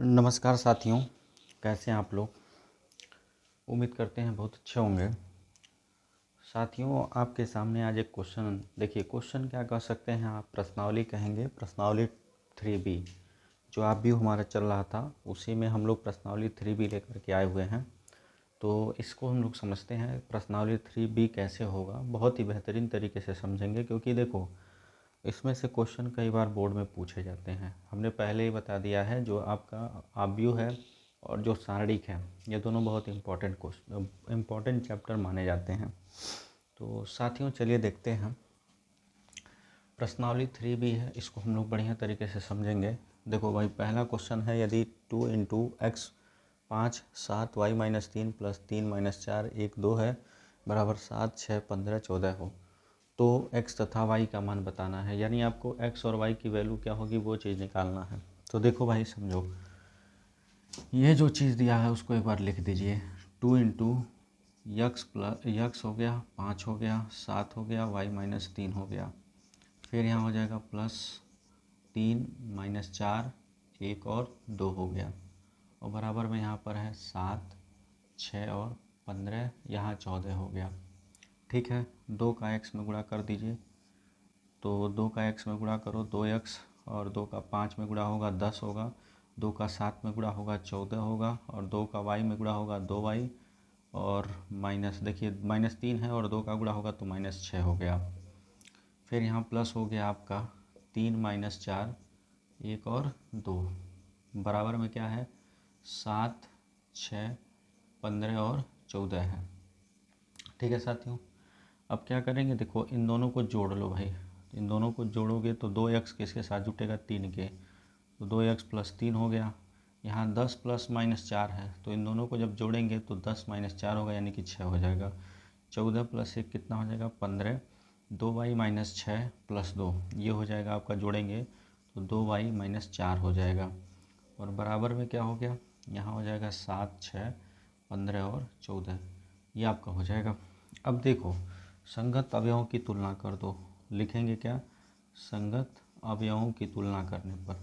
नमस्कार साथियों, कैसे हैं आप लोग। उम्मीद करते हैं बहुत अच्छे होंगे। साथियों, आपके सामने आज एक क्वेश्चन देखिए। क्वेश्चन क्या कह सकते हैं आप, प्रश्नावली कहेंगे। प्रश्नावली 3B जो आप भी हमारा चल रहा था, उसी में हम लोग प्रश्नावली 3B लेकर के आए हुए हैं। तो इसको हम लोग समझते हैं प्रश्नावली 3B कैसे होगा। बहुत ही बेहतरीन तरीके से समझेंगे, क्योंकि देखो इसमें से क्वेश्चन कई बार बोर्ड में पूछे जाते हैं। हमने पहले ही बता दिया है, जो आपका आव्यूह है और जो सारणिक है, ये दोनों बहुत इम्पोर्टेंट चैप्टर माने जाते हैं। तो साथियों चलिए देखते हैं। प्रश्नावली 3B है, इसको हम लोग बढ़िया तरीके से समझेंगे। देखो भाई, पहला क्वेश्चन है, यदि 2 × x 5 7 y - 3 + 3 - 4 1 2 है बराबर 7 6 15 14 हो, तो x तथा y का मान बताना है। यानी आपको x और y की वैल्यू क्या होगी वो चीज़ निकालना है। तो देखो भाई समझो, ये जो चीज़ दिया है उसको एक बार लिख दीजिए। 2 × x हो गया, 5 हो गया, 7 हो गया, y - 3 हो गया। फिर यहाँ हो जाएगा +3 - 4 1 और 2 हो गया, और बराबर में यहाँ पर है 7 6 और 15, यहाँ 14 हो गया। ठीक है, 2 का x में गुणा कर दीजिए। तो 2 का x में गुणा करो 2x, और 2 का 5 में गुणा होगा 10 होगा, 2 का 7 में गुणा होगा 14 होगा, और 2 का y में गुणा होगा 2y, और माइनस देखिए -3 है और 2 का गुणा होगा तो -6 हो गया। फिर यहाँ प्लस हो गया आपका 3 - 4 1 और 2, बराबर में क्या है 7 6 15 और 14 है। ठीक है साथियों, अब क्या करेंगे, देखो इन दोनों को जोड़ लो भाई। इन दोनों को जोड़ोगे तो 2x किसके साथ जुटेगा, 3 के, तो 2x + 3 हो गया। यहाँ 10 + -4 है, तो इन दोनों को जब जोड़ेंगे तो 10 - 4 होगा, यानी कि 6 हो जाएगा। 14 + 1 कितना हो जाएगा 15, 2y - 6 + 2 ये हो जाएगा आपका, जोड़ेंगे तो 2y - 4 हो जाएगा, और बराबर में क्या हो गया, यहाँ हो जाएगा 7 6 15 और 14, ये आपका हो जाएगा। अब देखो, संगत अवयवों की तुलना कर दो। लिखेंगे क्या, संगत अवयवों की तुलना करने पर,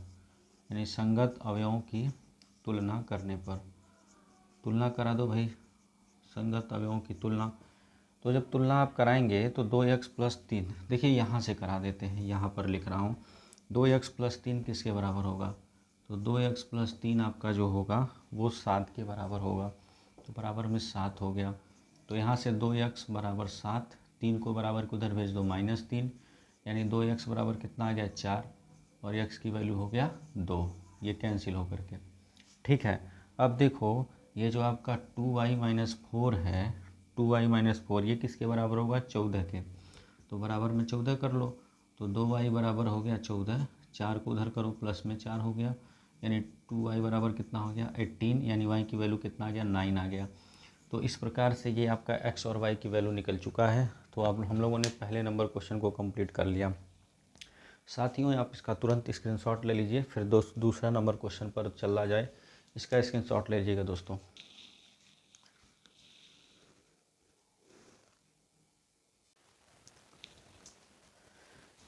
यानी संगत अवयवों की तुलना करने पर तुलना करा दो भाई, संगत अवयवों की तुलना। तो जब तुलना आप कराएंगे तो 2x + 3, देखिए यहाँ से करा देते हैं, यहाँ पर लिख रहा हूँ 2x + 3 किसके बराबर होगा, तो 2x + 3 आपका जो होगा वो 7 के बराबर होगा, तो बराबर में 7 हो गया। तो यहाँ से 2x = 7, 3 को बराबर को उधर भेज दो -3, यानी 2x बराबर कितना आ गया 4, और x की वैल्यू हो गया 2, ये कैंसिल होकर के। ठीक है, अब देखो ये जो आपका 2y - 4 है, 2y - 4 ये किसके बराबर होगा 14 के, तो बराबर में 14 कर लो। तो 2y बराबर हो गया 14, 4 को उधर करो प्लस में 4 हो गया, यानी 2y बराबर कितना हो गया 18, यानी y की वैल्यू कितना आ गया 9 आ गया। तो इस प्रकार से ये आपका x और y की वैल्यू निकल चुका है। तो अब हम लोगों ने पहले नंबर क्वेश्चन को कंप्लीट कर लिया। साथियों, आप इसका तुरंत स्क्रीनशॉट ले लीजिए, फिर दूसरा नंबर क्वेश्चन पर चला जाए, इसका स्क्रीनशॉट ले लीजिएगा दोस्तों।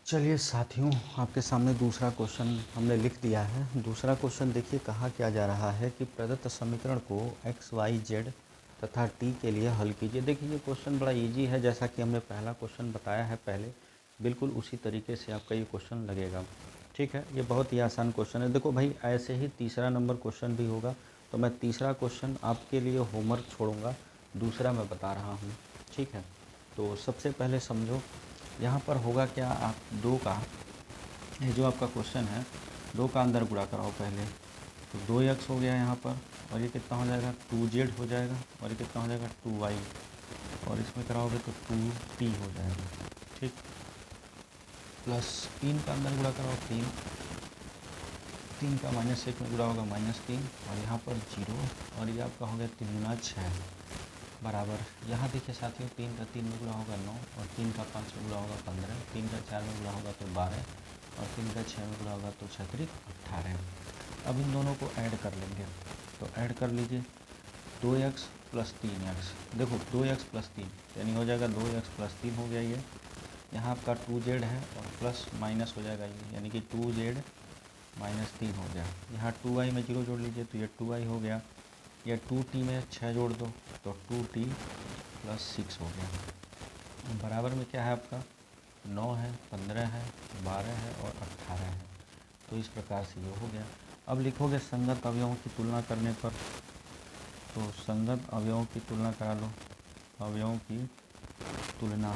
चलिए साथियों, आपके सामने दूसरा क्वेश्चन हमने लिख दिया है। दूसरा क्वेश्चन देखिए, कहा क्या जा रहा है कि प्रदत्त समीकरण को x y z तथा t के लिए हल कीजिए। देखिए ये क्वेश्चन बड़ा इजी है, जैसा कि हमने पहला क्वेश्चन बताया है पहले, बिल्कुल उसी तरीके से आपका ये क्वेश्चन लगेगा। ठीक है, ये बहुत ही आसान क्वेश्चन है। देखो भाई, ऐसे ही तीसरा नंबर क्वेश्चन भी होगा, तो मैं तीसरा क्वेश्चन आपके लिए होमवर्क छोड़ूंगा, दूसरा मैं बता रहा हूँ। ठीक है, तो सबसे पहले समझो, यहाँ पर होगा क्या, आप 2 का, ये जो आपका क्वेश्चन है 2 का अंदर गुणा कराओ पहले, तो 2x हो गया यहाँ पर, और ये कितना हो जाएगा 2z हो जाएगा, और ये कितना हो जाएगा 2y, और इसमें कराओगे तो 2t हो जाएगा। ठीक, प्लस 3 का अंदर गुणा कराओ 3 का -1 में गुणा होगा -3, और यहाँ पर 0, और ये आपका हो गया 3 × 6 बराबर, यहाँ देखिए साथियों 3 का 3 में गुणा होगा 9, और 3 का 5 में गुणा होगा 15, 3 का 4 में गुणा होगा तो 12, और 3 का 6 में गुणा होगा तो 6 × 18। अब इन दोनों को ऐड कर लेंगे, तो ऐड कर लीजिए 2x + 3x, देखो 2x + 3 यानी हो जाएगा 2x + 3 हो गया ये। यहाँ आपका 2z है और प्लस माइनस हो जाएगा ये, यानी कि 2z -3 हो गया। यहाँ 2i में 0 जोड़ लीजिए तो ये 2i हो गया। या 2t में 6 जोड़ दो तो 2t + 6 हो गया। बराबर में क्या है आपका 9 है, 15 है, 12 है और 18 है। तो इस प्रकार से ये हो गया। अब लिखोगे संगत अवयवों की तुलना करने पर, तो संगत अवयवों की तुलना करा लो। अवयवों की तुलना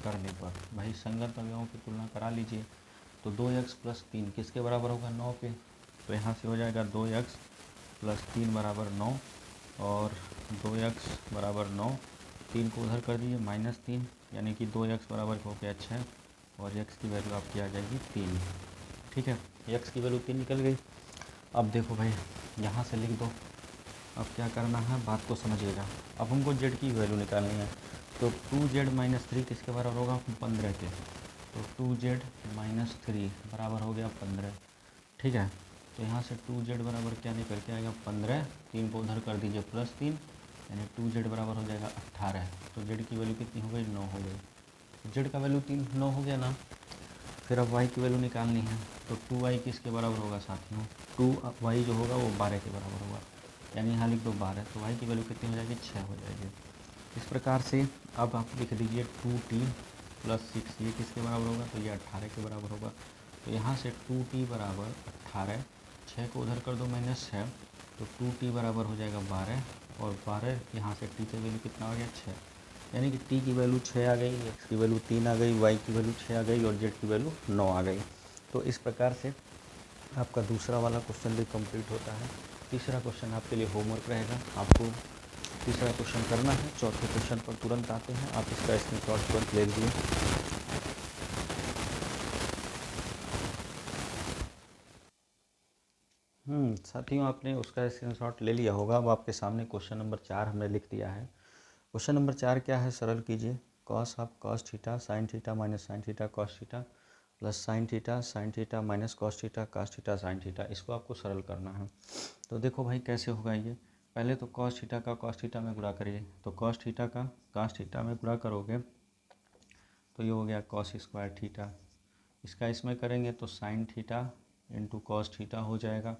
करने पर भाई संगत अवयवों की तुलना करा लीजिए। तो 2x + 3 किसके बराबर होगा 9 के। तो यहाँ से हो जाएगा 2x + 3 = 9 और 2x = 9। 3 को उधर कर दीजिए -3 यानी कि 2x बराबर हो गया 6 और x की वैल्यू आपकी आ जाएगी 3। ठीक है, x की वैल्यू 3 निकल गई। अब देखो भाई यहाँ से लिख दो। अब क्या करना है बात को समझिएगा। अब हमको z की वैल्यू निकालनी है। तो 2z - 3 किसके बराबर होगा 15 के। तो 2z - 3 बराबर हो गया 15। ठीक है, तो यहाँ से 2z बराबर क्या निकल के आएगा 15। 3 को उधर कर दीजिए +3 यानी 2z बराबर हो जाएगा 18। तो z की वैल्यू कितनी हो गई 9 हो गई। z का वैल्यू 9 हो गया ना। फिर अब y की वैल्यू निकालनी है। तो 2y किसके बराबर होगा साथियों 2y जो होगा वो 12 के बराबर होगा। यानी यहाँ लिख दो 12। तो y की वैल्यू कितनी हो जाएगी 6 हो जाएगी। इस प्रकार से अब आप लिख दीजिए 2t + 6 ये किसके बराबर होगा तो ये 18 के बराबर होगा। तो यहाँ से 2t बराबर 18, 6 को उधर कर दो -6 तो 2t बराबर हो जाएगा 12 और 12 यहाँ से t की वैल्यू कितना आ गया 6। यानी कि t की वैल्यू 6 आ गई, x की वैल्यू 3 आ गई, y की वैल्यू 6 आ गई और z की वैल्यू 9 आ गई। तो इस प्रकार से आपका दूसरा वाला क्वेश्चन भी कंप्लीट होता है। तीसरा क्वेश्चन आपके लिए होमवर्क रहेगा। आपको तीसरा क्वेश्चन करना है। चौथे क्वेश्चन पर तुरंत आते हैं। आप इसका स्क्रीनशॉट तुरंत ले लीजिए। साथियों आपने उसका स्क्रीनशॉट ले लिया होगा। अब आपके सामने क्वेश्चन नंबर 4 हमने लिख दिया है। क्वेश्चन नंबर 4 क्या है सरल कीजिए। cos theta sin theta - sin theta cos theta + sin theta - cos theta cos theta sin theta, इसको आपको सरल करना है। तो देखो भाई कैसे होगा ये। पहले तो cos थीटा का cos थीटा में गुणा करिए। तो cos थीटा का cos थीटा में गुणा करोगे तो ये हो गया cos² थीटा। इसका इसमें करेंगे तो sin थीटा × cos थीटा हो जाएगा।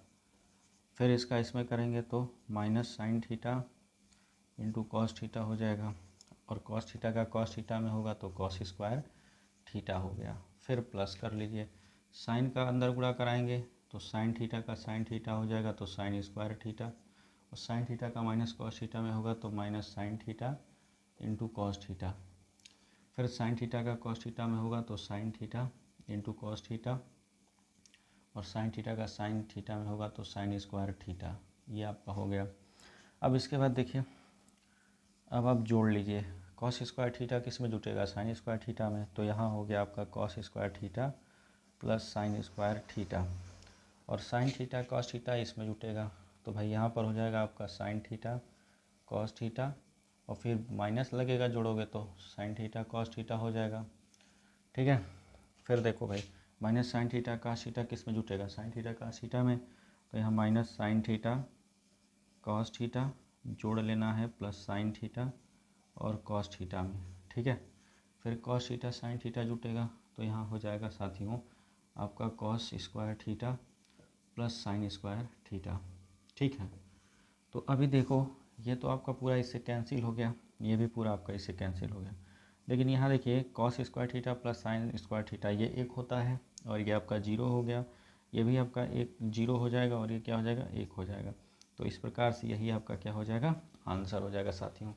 फिर इसका इसमें करेंगे तो -sin थीटा × cos थीटा हो जाएगा और cos थीटा का cos थीटा में होगा तो cos² थीटा हो गया। फिर प्लस कर लीजिए, साइन का अंदर गुणा कराएंगे तो sin थीटा का sin थीटा हो जाएगा तो sin² थीटा और sin थीटा का -cos थीटा में होगा तो -sin थीटा × cos थीटा। फिर sin थीटा का cos थीटा में होगा तो sin थीटा × cos थीटा और sin थीटा का sin थीटा में होगा तो sin² थीटा। ये आपका हो गया। अब इसके बाद देखिए, अब आप जोड़ लीजिए cos² थीटा किस में जुटेगा sin² थीटा में। तो यहाँ हो गया आपका cos² थीटा + sin² थीटा और sin थीटा cos थीटा इसमें जुटेगा। तो भाई यहाँ पर हो जाएगा आपका sin थीटा cos थीटा और फिर माइनस लगेगा जोड़ोगे तो sin थीटा cos थीटा हो जाएगा। ठीक है, फिर देखो भाई -sin थीटा cos थीटा किस में जुटेगा sin थीटा cos थीटा में। तो यहाँ -sin थीटा cos थीटा जोड़ लेना है प्लस sin थीटा और cos थीटा में। ठीक है, फिर cos थीटा sin थीटा जुटेगा तो यहाँ हो जाएगा साथियों आपका cos² थीटा + sin² थीटा। ठीक है, तो अभी देखो ये तो आपका पूरा इससे कैंसिल हो गया, ये भी पूरा आपका इससे कैंसिल हो गया। लेकिन यहाँ देखिए cos² थीटा + sin² थीटा ये 1 होता है और ये आपका 0 हो गया। ये भी आपका 1 0 हो जाएगा और ये क्या हो जाएगा 1 हो जाएगा। तो इस प्रकार से यही आपका क्या हो जाएगा आंसर हो जाएगा साथियों।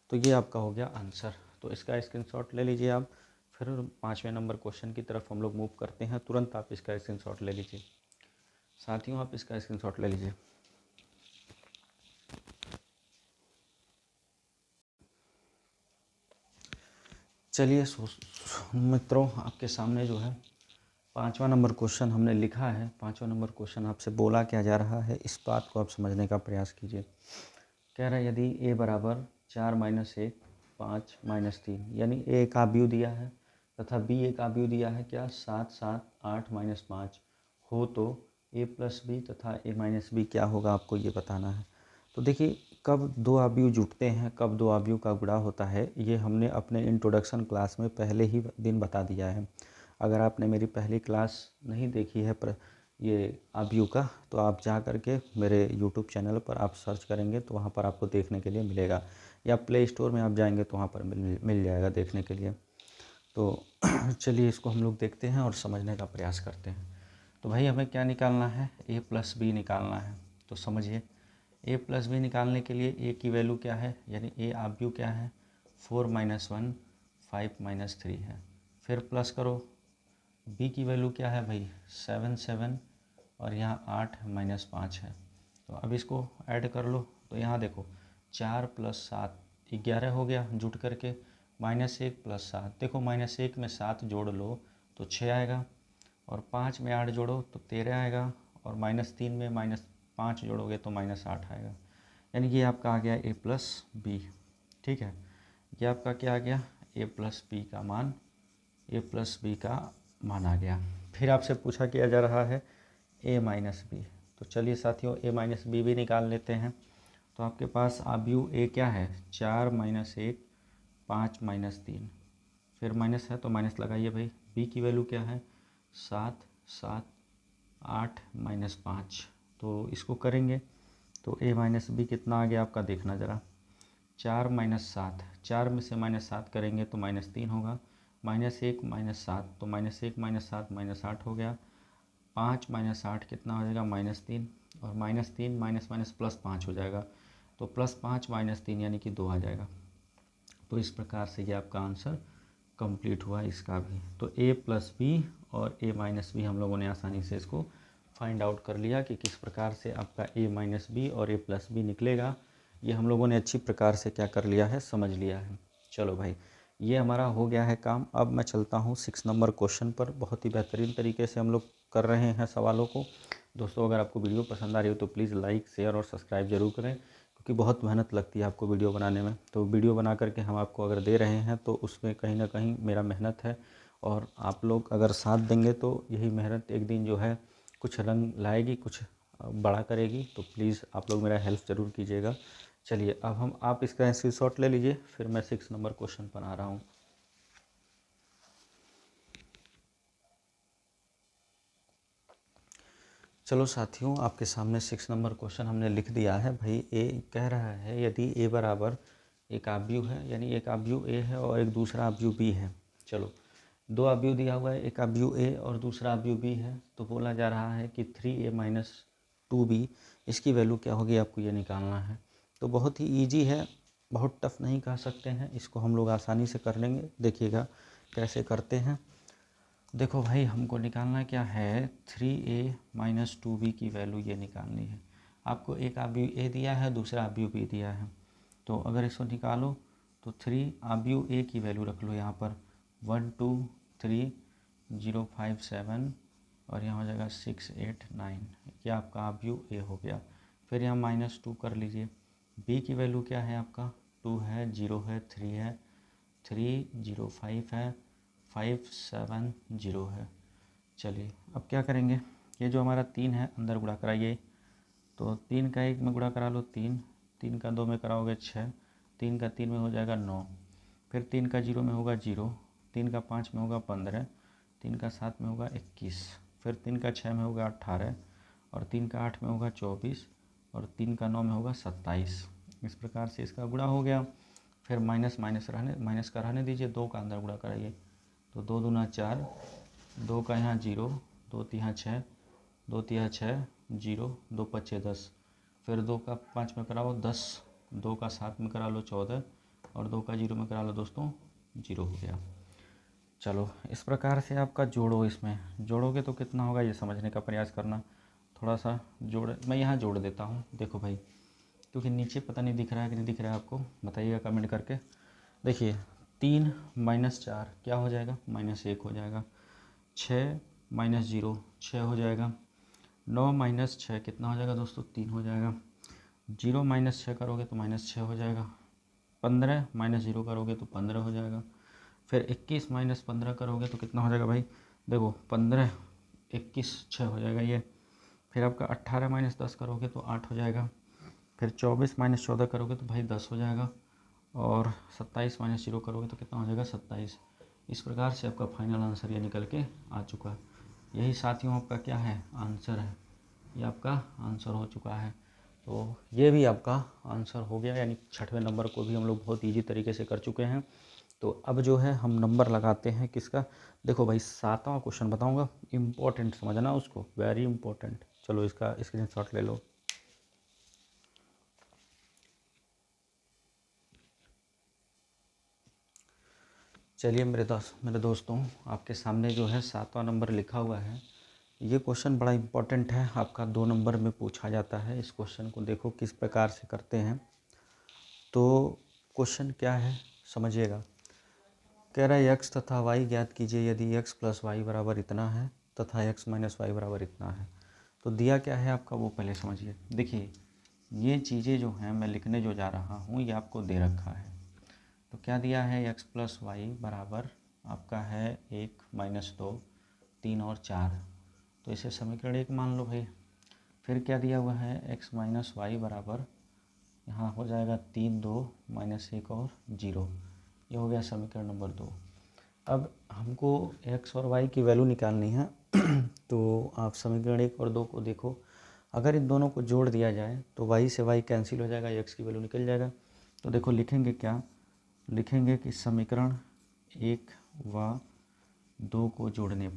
तो ये आपका हो गया आंसर। तो इसका स्क्रीनशॉट ले लीजिए आप। फिर 5वें नंबर क्वेश्चन की तरफ हम लोग मूव करते हैं। तुरंत आप इसका स्क्रीनशॉट ले लीजिए साथियों, आप इसका स्क्रीनशॉट ले लीजिए। चलिए मित्रों, आपके सामने जो है 5वां नंबर क्वेश्चन हमने लिखा है। 5वां नंबर क्वेश्चन आपसे बोला क्या जा रहा है, इस बात को आप समझने का प्रयास कीजिए। कह रहा है यदि a बराबर 4 - 1 5 - 3 यानी a एक आव्यूह दिया है तथा b एक आव्यूह दिया है क्या 7 7 8 - 5 हो तो a + b तथा a - b क्या होगा आपको ये बताना है। तो देखिए कब दो आव्यूह जुटते हैं, कब दो आव्यूह का गुणा होता है, ये हमने अपने इंट्रोडक्शन क्लास में पहले ही दिन बता दिया है। अगर आपने मेरी पहली क्लास नहीं देखी है पर ये आबयू का, तो आप जा कर के मेरे यूट्यूब चैनल पर आप सर्च करेंगे तो वहाँ पर आपको देखने के लिए मिलेगा, या प्ले स्टोर में आप जाएंगे तो वहाँ पर मिल जाएगा देखने के लिए। तो चलिए इसको हम लोग देखते हैं और समझने का प्रयास करते हैं। तो भाई हमें क्या निकालना है, a प्लस बी निकालना है। तो समझिए a प्लस बी निकालने के लिए a की वैल्यू क्या है, यानी a आबयू क्या है 4 - 1 5 - 3 है। फिर प्लस करो, b की वैल्यू क्या है भाई 7 7 और यहाँ 8 - 5 है। तो अब इसको ऐड कर लो, तो यहाँ देखो 4 + 7 11 हो गया जुट करके, -1 + 7 देखो -1 में 7 जोड़ लो तो 6 आएगा, और 5 में 8 जोड़ो तो 13 आएगा, और -3 में -5 जोड़ोगे तो -8 आएगा। यानी ये आपका आ गया a प्लस बी। ठीक है, ये आपका क्या आ गया a प्लस बी का मान, a प्लस बी का मान आ गया। फिर आपसे पूछा किया जा रहा है a माइनस बी। तो चलिए साथियों a माइनस बी भी निकाल लेते हैं। तो आपके पास आबयू a क्या है 4 - 1 5 - 3, फिर माइनस है तो माइनस लगाइए भाई। b की वैल्यू क्या है 7 7 8 - 5, तो इसको करेंगे तो a माइनस बी कितना आ गया आपका, देखना ज़रा। 4 - 7, 4 में से -7 करेंगे तो -3 होगा, -1 - 7 तो -1 - 7 -8 हो गया, 5 - 8 कितना हो जाएगा -3, और -3 माइनस +5 हो जाएगा, तो +5 - 3 यानी कि 2 आ जाएगा। तो इस प्रकार से ये आपका आंसर कंप्लीट हुआ इसका भी। तो a प्लस बी और a माइनस बी हम लोगों ने आसानी से इसको फाइंड आउट कर लिया कि किस प्रकार से आपका a माइनस बी और a प्लस बी निकलेगा। ये हम लोगों ने अच्छी प्रकार से क्या कर लिया है, समझ लिया है। चलो भाई ये हमारा हो गया है काम। अब मैं चलता हूँ 6 नंबर क्वेश्चन पर। बहुत ही बेहतरीन तरीके से हम लोग कर रहे हैं सवालों को। दोस्तों अगर आपको वीडियो पसंद आ रही हो तो प्लीज़ लाइक शेयर और सब्सक्राइब जरूर करें, क्योंकि बहुत मेहनत लगती है आपको वीडियो बनाने में। तो वीडियो बना करके हम आपको अगर दे रहे हैं तो उसमें कहीं ना कहीं मेरा मेहनत है, और आप लोग अगर साथ देंगे तो यही मेहनत एक दिन जो है कुछ रंग लाएगी, कुछ बड़ा करेगी। तो प्लीज़ आप लोग मेरा हेल्प ज़रूर कीजिएगा। चलिए अब आप इसका स्क्रीनशॉट ले लीजिए, फिर मैं 6 नंबर क्वेश्चन पर आ रहा हूँ। चलो साथियों आपके सामने 6 नंबर क्वेश्चन हमने लिख दिया है। भाई ए कह रहा है यदि ए बराबर एक आबयू है, यानी एक आबयू ए है और एक दूसरा आबयू बी है। चलो दो आबयू दिया हुआ है, एक आबयू ए और दूसरा आबयू बी है। तो बोला जा रहा है कि 3a - 2b इसकी वैल्यू क्या होगी, आपको ये निकालना है। तो बहुत ही ईजी है, बहुत टफ नहीं कह सकते हैं, इसको हम लोग आसानी से कर लेंगे। देखिएगा कैसे करते हैं। देखो भाई हमको निकालना क्या है 3a - 2b की वैल्यू ये निकालनी है। आपको एक आबयू ए दिया है, दूसरा आबयू बी दिया है। तो अगर इसको निकालो तो 3 आबयू ए की वैल्यू रख लो यहाँ पर 1 2 3 0 5 7, और यहाँ हो जाएगा 6 8 9। ये आपका आबयू ए हो गया। फिर यहाँ -2 कर लीजिए। बी की वैल्यू क्या है आपका 2 है 0 है 3 है 3 0 5 है 5 7 0 है। चलिए अब क्या करेंगे, ये जो हमारा 3 है अंदर गुणा कराइए। तो 3 का 1 में गुणा करा लो 3, 3 का 2 में कराओगे 6, 3 का 3 में हो जाएगा 9, फिर 3 का 0 में होगा 0, 3 का 5 में होगा 15, 3 का 7 में होगा 21, फिर 3 का 6 में होगा 18, और 3 का 8 में होगा 24, और 3 का 9 में होगा 27। इस प्रकार से इसका गुणा हो गया। फिर माइनस का रहने दीजिए, 2 का अंदर गुणा कराइए। तो 2 दूना 4, 2 का यहाँ 0, 2 तिहा 6, 2 तिहा 6 0, 2 पच्चे 10, फिर 2 का 5 में कराओ 10, 2 का 7 में करा लो 14, और 2 का 0 में करा लो दोस्तों 0 हो गया। चलो इस प्रकार से आपका जोड़ो, इसमें जोड़ोगे तो कितना होगा ये समझने का प्रयास करना। थोड़ा सा मैं यहाँ जोड़ देता हूँ। देखो भाई क्योंकि नीचे पता नहीं दिख रहा है कि नहीं दिख रहा है, आपको बताइएगा कमेंट करके। देखिए 3 - 4 क्या हो जाएगा -1 हो जाएगा, 6 - 0 6 हो जाएगा, 9 - 6 कितना हो जाएगा दोस्तों 3 हो जाएगा, 0 - 6 करोगे तो -6 हो जाएगा, 15 - 0 करोगे तो 15 हो जाएगा, फिर 21 - 15 करोगे तो कितना हो जाएगा भाई, देखो 15 21 6 हो जाएगा ये। फिर आपका 18 - 10 करोगे तो 8 हो जाएगा, फिर 24 - 14 करोगे तो भाई 10 हो जाएगा, और 27 - 0 करोगे तो कितना हो जाएगा 27। इस प्रकार से आपका फाइनल आंसर ये निकल के आ चुका। यही साथियों आपका क्या है, आंसर है, ये आपका आंसर हो चुका है। तो ये भी आपका आंसर हो गया, यानी 6वें नंबर को भी हम लोग बहुत ईजी तरीके से कर चुके हैं। तो अब जो है हम नंबर लगाते हैं किसका। देखो भाई 7वां क्वेश्चन बताऊंगा, इम्पोर्टेंट समझना उसको, वेरी इंपॉर्टेंट। चलो इसका स्क्रीनशॉट ले लो। चलिए मेरे दोस्तों, आपके सामने जो है 7वां नंबर लिखा हुआ है। ये क्वेश्चन बड़ा इम्पोर्टेंट है, आपका 2 नंबर में पूछा जाता है। इस क्वेश्चन को देखो किस प्रकार से करते हैं। तो क्वेश्चन क्या है समझिएगा। कह रहा है x तथा y ज्ञात कीजिए यदि x प्लस वाई बराबर इतना है तथा x माइनस वाई बराबर इतना है। तो दिया क्या है आपका वो पहले समझिए। देखिए ये चीज़ें जो हैं मैं लिखने जो जा रहा हूँ ये आपको दे रखा है। तो क्या दिया है, x प्लस वाई बराबर आपका है 1 माइनस 2 3 और 4। तो इसे समीकरण 1 मान लो भाई। फिर क्या दिया हुआ है, x माइनस वाई बराबर यहाँ हो जाएगा 3 2 माइनस 1 और 0। ये हो गया समीकरण नंबर 2। अब हमको x और y की वैल्यू निकालनी है। तो आप समीकरण 1 और 2 को देखो, अगर इन दोनों को जोड़ दिया जाए तो y से y कैंसिल हो जाएगा, x की वैल्यू निकल जाएगा। तो देखो लिखेंगे क्या, लिखेंगे कि समीकरण 1 व 2 को जोड़ने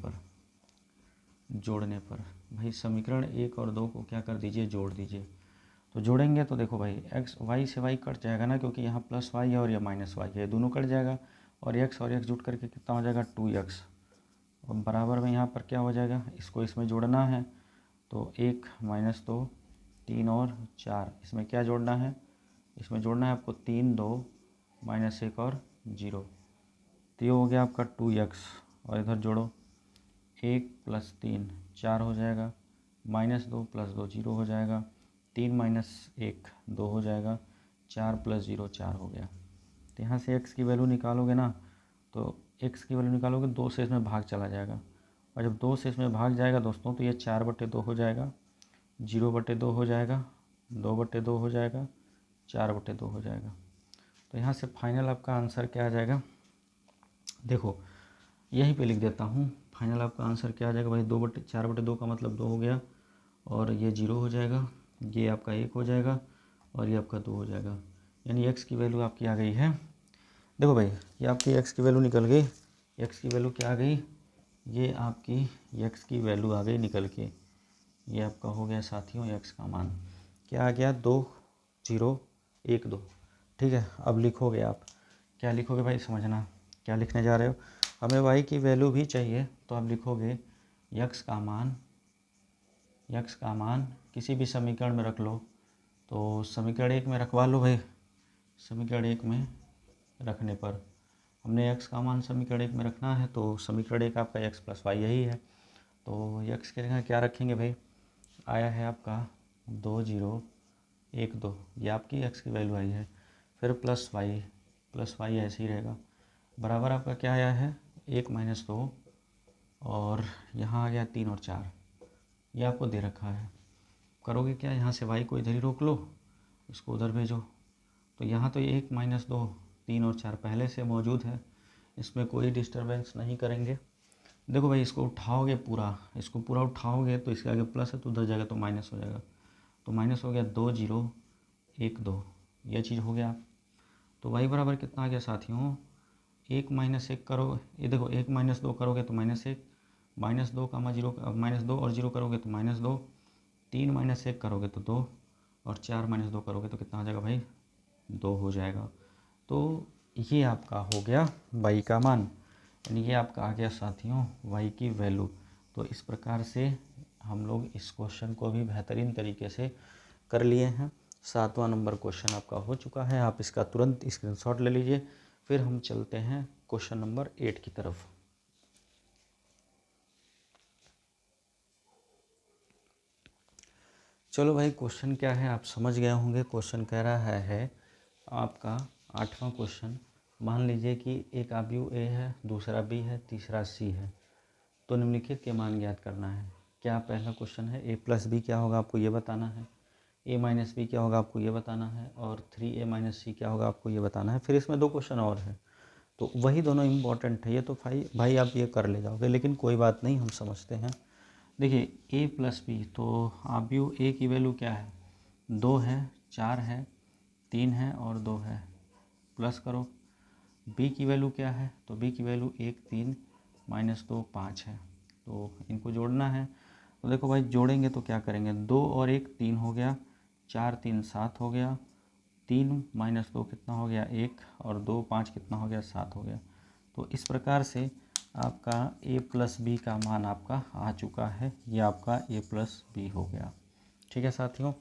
पर भाई समीकरण 1 और 2 को क्या कर दीजिए, जोड़ दीजिए। तो जोड़ेंगे तो देखो भाई x y से y कट जाएगा ना, क्योंकि यहाँ प्लस वाई है और ये माइनस वाई है, दोनों कट जाएगा। और x जुट करके कितना हो जाएगा 2x। और बराबर में यहाँ पर क्या हो जाएगा, इसको इसमें जोड़ना है। तो 1 माइनस 2 3 और 4, इसमें क्या जोड़ना है, इसमें जोड़ना है आपको 3 2 माइनस 1 और 0। तो ये हो गया आपका 2x। और इधर जोड़ो 1 प्लस 3 4 हो जाएगा, माइनस 2 प्लस 2 0 हो जाएगा, 3 माइनस 1 2 हो जाएगा, 4 प्लस 0 4 हो गया। तो यहाँ से x की वैल्यू निकालोगे ना, तो x की वैल्यू निकालोगे 2 से इसमें भाग चला जाएगा। और जब 2 से इसमें भाग जाएगा दोस्तों तो ये 4/2 हो जाएगा, 0/2 हो जाएगा, 2/2 हो जाएगा, 4/2 हो जाएगा। तो यहाँ से फाइनल आपका आंसर क्या आ जाएगा, देखो यहीं पे लिख देता हूँ। फाइनल आपका आंसर क्या आ जाएगा भाई, 4/2 का मतलब 2 हो गया, और ये 0 हो जाएगा, ये आपका 1 हो जाएगा, और ये आपका 2 हो जाएगा। यानी x की वैल्यू आपकी आ गई है। देखो भाई ये आपकी x की वैल्यू निकल गई। x की वैल्यू क्या आ गई, ये आपकी x की वैल्यू आ गई निकल के। ये आपका हो गया साथियों x का मान क्या आ गया, 2 0 1 2। ठीक है, अब लिखोगे आप, क्या लिखोगे भाई समझना, क्या लिखने जा रहे हो। हमें y की वैल्यू भी चाहिए, तो आप लिखोगे x का मान किसी भी समीकरण में रख लो। तो समीकरण 1 में रखवा लो भाई। समीकरण 1 में रखने पर हमने x का मान समीकरण 1 में रखना है, तो समीकरण 1 आपका x प्लस वाई यही है। तो x के जगह क्या रखेंगे भाई, आया है आपका 2 0 1 2, ये आपकी x की वैल्यू आई है। फिर प्लस वाई ऐसे ही रहेगा, बराबर आपका क्या आया है 1 माइनस 2, और यहाँ आ गया 3 और 4, ये आपको दे रखा है। करोगे क्या, यहाँ से y को इधर ही रोक लो, इसको उधर भेजो। तो यहाँ तो 1 माइनस 2 3 और 4 पहले से मौजूद है, इसमें कोई डिस्टर्बेंस नहीं करेंगे। देखो भाई इसको उठाओगे पूरा, इसको पूरा उठाओगे तो इसके आगे प्लस है तो उधर जाएगा तो माइनस हो जाएगा। तो माइनस हो गया 2 0 1 2, ये चीज़ हो गया। तो y बराबर कितना आ गया साथियों, 1 माइनस 1 करो, ये देखो 1 माइनस 2 करोगे तो -1, -2 का -2 और 0 करोगे तो -2, 3 माइनस 1 करोगे तो 2, और 4 माइनस 2 करोगे तो कितना आ जाएगा भाई 2 हो जाएगा। तो ये आपका हो गया y का मान, यानी ये आपका आ गया साथियों y की वैल्यू। तो इस प्रकार से हम लोग इस क्वेश्चन को भी बेहतरीन तरीके से कर लिए हैं। 7वां नंबर क्वेश्चन आपका हो चुका है, आप इसका तुरंत स्क्रीनशॉट ले लीजिए। फिर हम चलते हैं क्वेश्चन नंबर 8 की तरफ। चलो भाई क्वेश्चन क्या है आप समझ गए होंगे। क्वेश्चन कह रहा है आपका 8वां क्वेश्चन, मान लीजिए कि एक अवयव a है, दूसरा b है, तीसरा c है, तो निम्नलिखित के मान ज्ञात करना है। क्या पहला क्वेश्चन है a प्लस बी क्या होगा आपको ये बताना है, a माइनस बी क्या होगा आपको ये बताना है, और 3a माइनस सी क्या होगा आपको ये बताना है। फिर इसमें 2 क्वेश्चन और है, तो वही दोनों इम्पॉर्टेंट है। ये तो भाई आप ये कर ले जाओगे, लेकिन कोई बात नहीं, हम समझते हैं। देखिए a प्लस बी, तो आप यू a की वैल्यू क्या है, 2 है, 4 है, 3 है और 2 है, प्लस करो। b की वैल्यू क्या है, तो b की वैल्यू 1 3 माइनस 2 5 है, तो इनको जोड़ना है। तो देखो भाई जोड़ेंगे तो क्या करेंगे, 2 और 1 3 हो गया, 4 3 7 हो गया, 3 माइनस 2 कितना हो गया 1, और 2 5 कितना हो गया 7 हो गया। तो इस प्रकार से आपका a प्लस बी का मान आपका आ चुका है, ये आपका a प्लस बी हो गया। ठीक है साथियों,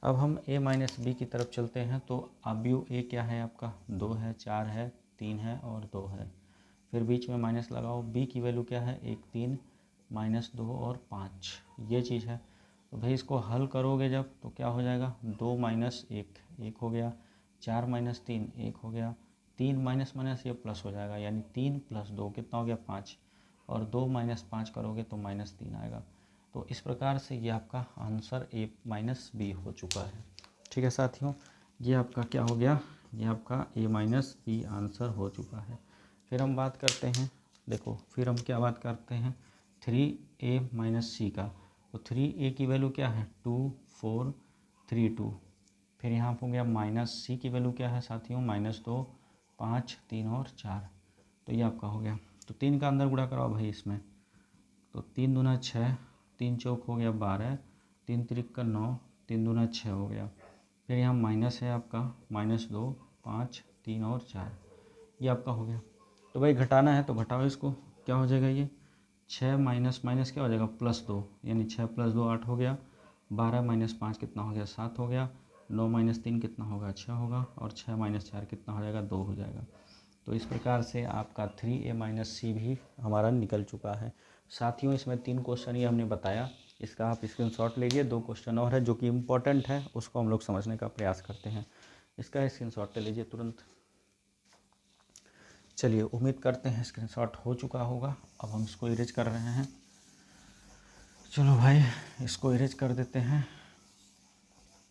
अब हम a माइनस बी की तरफ चलते हैं। तो अब यू a क्या है आपका, 2 है, 4 है, 3 है और 2 है, फिर बीच में माइनस लगाओ। b की वैल्यू क्या है, 1 3 माइनस 2 और 5, ये चीज़ है। तो भाई इसको हल करोगे जब तो क्या हो जाएगा, 2 माइनस 1 1 हो गया, 4 माइनस 3 1 हो गया, 3 माइनस माइनस ये प्लस हो जाएगा, यानी 3 प्लस 2 कितना हो गया 5, और 2 माइनस 5 करोगे तो माइनस 3 आएगा। तो इस प्रकार से ये आपका आंसर a माइनस बी हो चुका है। ठीक है साथियों, ये आपका क्या हो गया, ये आपका a माइनस बी आंसर हो चुका है। फिर हम बात करते हैं, देखो फिर हम क्या बात करते हैं, 3a माइनस सी का। तो 3a की वैल्यू क्या है, 2 4 3 2, फिर यहाँ हो गया माइनस सी की वैल्यू क्या है साथियों, -2 5 3 और 4, तो ये आपका हो गया। तो 3 का अंदर गुणा कराओ भाई इसमें, तो 3 दूना 6, 3 चौक हो गया 12, 3 तिरिक का 9, 3 दूना 6 हो गया, फिर यहाँ माइनस है आपका -2 5 3 और 4, ये आपका हो गया। तो भाई घटाना है तो घटाओ इसको, क्या हो जाएगा ये 6 माइनस माइनस क्या हो जाएगा +2, यानी 6 + 2 8 हो गया, 12 माइनस 5 कितना हो गया 7 हो गया, 9 माइनस 3 कितना होगा 6 होगा, और 6 माइनस 4 कितना हो जाएगा 2 हो जाएगा। तो इस प्रकार से आपका 3a माइनस सी भी हमारा निकल चुका है। साथियों इसमें 3 क्वेश्चन ही हमने बताया, इसका आप स्क्रीनशॉट लीजिए। 2 क्वेश्चन और है जो कि इम्पोर्टेंट है, उसको हम लोग समझने का प्रयास करते हैं। इसका स्क्रीनशॉट ले लीजिए तुरंत। चलिए उम्मीद करते हैं स्क्रीनशॉट हो चुका होगा। अब हम इसको इरेज कर रहे हैं। चलो भाई इसको इरेज कर देते हैं।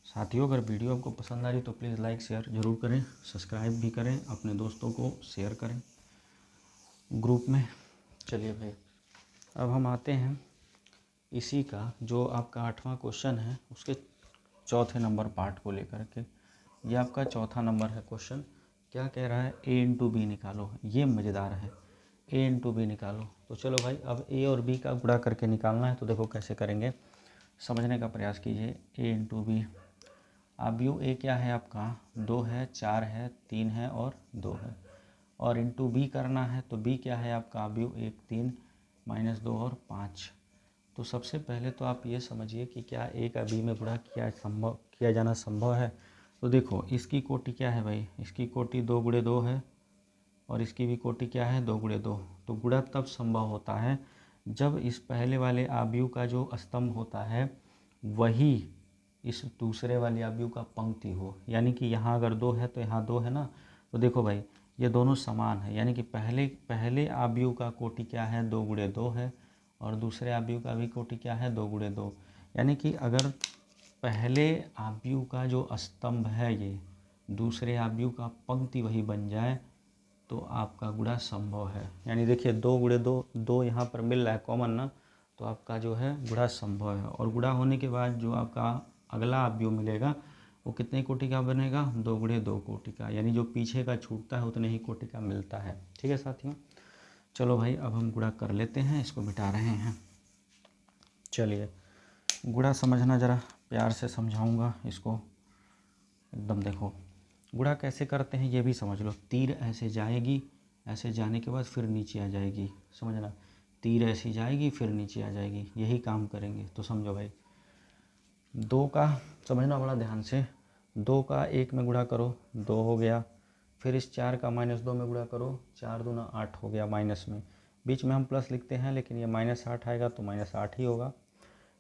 साथियों अगर वीडियो आपको पसंद आ रही तो प्लीज़ लाइक शेयर ज़रूर करें, सब्सक्राइब भी करें, अपने दोस्तों को शेयर करें ग्रुप में। चलिए भाई अब हम आते हैं इसी का जो आपका 8वां क्वेश्चन है उसके चौथे नंबर पार्ट को लेकर के। ये आपका चौथा नंबर है क्वेश्चन। क्या कह रहा है, a इंटू बी निकालो। ये मज़ेदार है, a इंटू बी निकालो। तो चलो भाई अब a और b का गुणा करके निकालना है। तो देखो कैसे करेंगे, समझने का प्रयास कीजिए। a इंटू बी, अब यू a क्या है आपका 2 है, 4 है, 3 है और 2 है, और इंटू b करना है। तो b क्या है आपका, अब यू 1 3 -2 और 5। तो सबसे पहले तो आप ये समझिए कि क्या a का b में गुणा किया जाना संभव है। तो देखो इसकी कोटि क्या है भाई, इसकी कोटि 2 × 2 है, और इसकी भी कोटि क्या है 2 × 2। तो गुणा तब संभव होता है जब इस पहले वाले आव्यूह का जो स्तंभ होता है वही इस दूसरे वाले आव्यूह का पंक्ति हो। यानी कि यहाँ अगर 2 है तो यहाँ 2 है ना। तो देखो भाई ये दोनों समान है, यानी कि पहले आव्यूह का कोटि क्या है 2 × 2 है, और दूसरे आव्यूह का भी कोटि क्या है 2 × 2। यानी कि अगर पहले आव्यूह का जो स्तंभ है ये दूसरे आव्यूह का पंक्ति वही बन जाए तो आपका गुणा संभव है। यानी देखिए 2 × 2, 2 यहाँ पर मिल रहा है कॉमन ना, तो आपका जो है गुणा संभव है। और गुणा होने के बाद जो आपका अगला आव्यूह मिलेगा वो कितने कोटि का बनेगा, 2 × 2 कोटि का। यानी जो पीछे का छूटता है उतने ही कोटि का मिलता है। ठीक है साथियों, चलो भाई अब हम गुणा कर लेते हैं, इसको मिटा रहे हैं। चलिए गुणा समझना ज़रा प्यार से समझाऊंगा इसको एकदम। देखो गुणा कैसे करते हैं ये भी समझ लो। तीर ऐसे जाएगी, ऐसे जाने के बाद फिर नीचे आ जाएगी, समझना। तीर ऐसी जाएगी फिर नीचे आ जाएगी, यही काम करेंगे। तो समझो भाई 2 का समझना बड़ा ध्यान से, 2 का 1 में गुणा करो 2 हो गया, फिर इस 4 का -2 में गुणा करो, 4 दूना 8 हो गया माइनस में। बीच में हम प्लस लिखते हैं लेकिन ये -8 आएगा तो -8 ही होगा।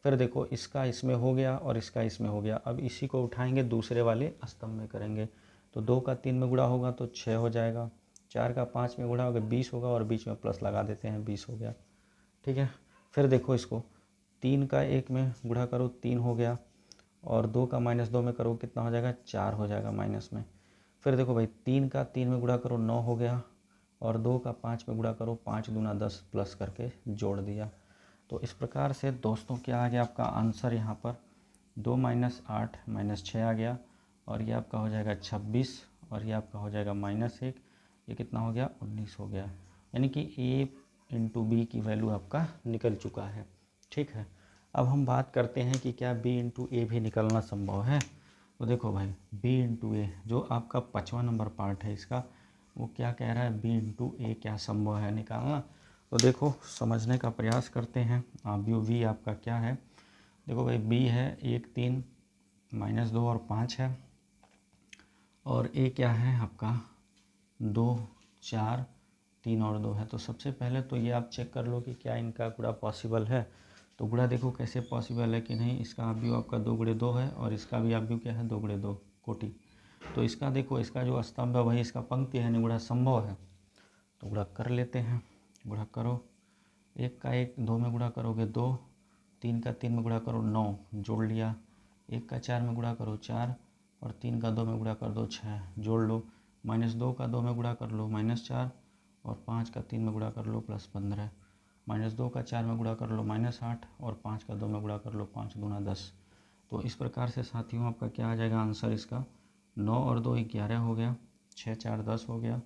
फिर देखो इसका इसमें हो गया और इसका इसमें हो गया। अब इसी को उठाएंगे दूसरे वाले स्तंभ में करेंगे। तो 2 का 3 में गुणा होगा तो 6 हो जाएगा, 4 का 5 में गुणा होगा 20 होगा, और बीच में प्लस लगा देते हैं 20 हो गया। ठीक है, फिर देखो इसको 3 का 1 में गुणा करो 3 हो गया, और 2 का -2 में करो कितना हो जाएगा 4 हो जाएगा माइनस में। फिर देखो भाई 3 का 3 में गुणा करो 9 हो गया, और 2 का 5 में गुणा करो, 5 दूना 10 प्लस करके जोड़ दिया। तो इस प्रकार से दोस्तों क्या आ गया आपका आंसर यहाँ पर 2 - 8 - 6 आ गया, और ये आपका हो जाएगा 26, और ये आपका हो जाएगा -1, ये कितना हो गया 19 हो गया। यानी कि a इंटू बी की वैल्यू आपका निकल चुका है। ठीक है, अब हम बात करते हैं कि क्या b इंटू ए भी निकलना संभव है। तो देखो भाई b इंटू ए जो आपका 5वां नंबर पार्ट है इसका, वो क्या कह रहा है b इंटू ए क्या संभव है निकालना। तो देखो समझने का प्रयास करते हैं। v आपका क्या है, देखो भाई b है 1 3 -2 और 5 है, और a क्या है आपका 2 4 3 और 2 है। तो सबसे पहले तो ये आप चेक कर लो कि क्या इनका गुणा पॉसिबल है। तो गुणा देखो कैसे पॉसिबल है कि नहीं। इसका अवयव आपका 2 × 2 है, और इसका भी अवयव क्या है 2 × 2 कोटि। तो इसका देखो इसका जो स्तंभ है वही इसका पंक्ति है, यानी गुणा संभव है। तो गुणा कर लेते हैं, गुणा करो, 1 का 1 2 में गुणा करोगे 2, 3 का 3 में गुणा करो 9 जोड़ लिया, 1 का 4 में गुणा करो 4, और 3 का 2 में गुणा कर दो 6 जोड़ लो, -2 का 2 में गुणा कर लो -4, और 5 का 3 में गुणा कर लो +15, -2 का 4 में गुणा कर लो -8, और 5 का 2 में गुणा कर लो 5 दूना 10। तो इस प्रकार से साथियों आपका क्या आ जाएगा आंसर इसका 9 और 2 11 हो गया, 6 4 10 हो गया,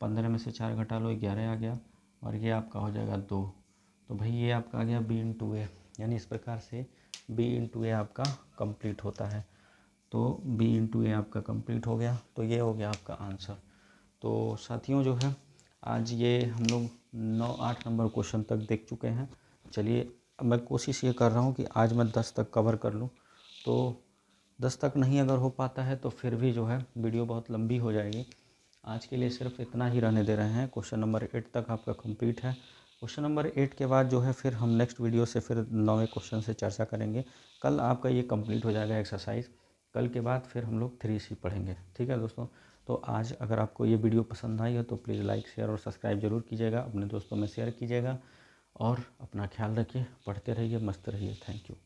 15 में से 4 घटा लो 11 आ गया, और ये आपका हो जाएगा 2। तो भाई ये आपका आ गया b इंटू ए, यानी इस प्रकार से b इंटू ए आपका कंप्लीट होता है। तो b इंटू ए आपका कंप्लीट हो गया। तो ये हो गया आपका आंसर। तो साथियों जो है आज ये हम लोग 9-8 नंबर क्वेश्चन तक देख चुके हैं। चलिए अब मैं कोशिश ये कर रहा हूँ कि आज मैं 10 तक कवर कर लूँ। तो 10 तक नहीं अगर हो पाता है तो फिर भी जो है वीडियो बहुत लंबी हो जाएगी। आज के लिए सिर्फ इतना ही रहने दे रहे हैं। क्वेश्चन नंबर 8 तक आपका कंप्लीट है। क्वेश्चन नंबर 8 के बाद जो है फिर हम नेक्स्ट वीडियो से फिर 9वें क्वेश्चन से चर्चा करेंगे। कल आपका ये कंप्लीट हो जाएगा एक्सरसाइज। कल के बाद फिर हम लोग 3C पढ़ेंगे। ठीक है दोस्तों, तो आज अगर आपको ये वीडियो पसंद आई हो तो प्लीज़ लाइक शेयर और सब्सक्राइब जरूर कीजिएगा, अपने दोस्तों में शेयर कीजिएगा, और अपना ख्याल रखिए, पढ़ते रहिए, मस्त रहिए। Thank you.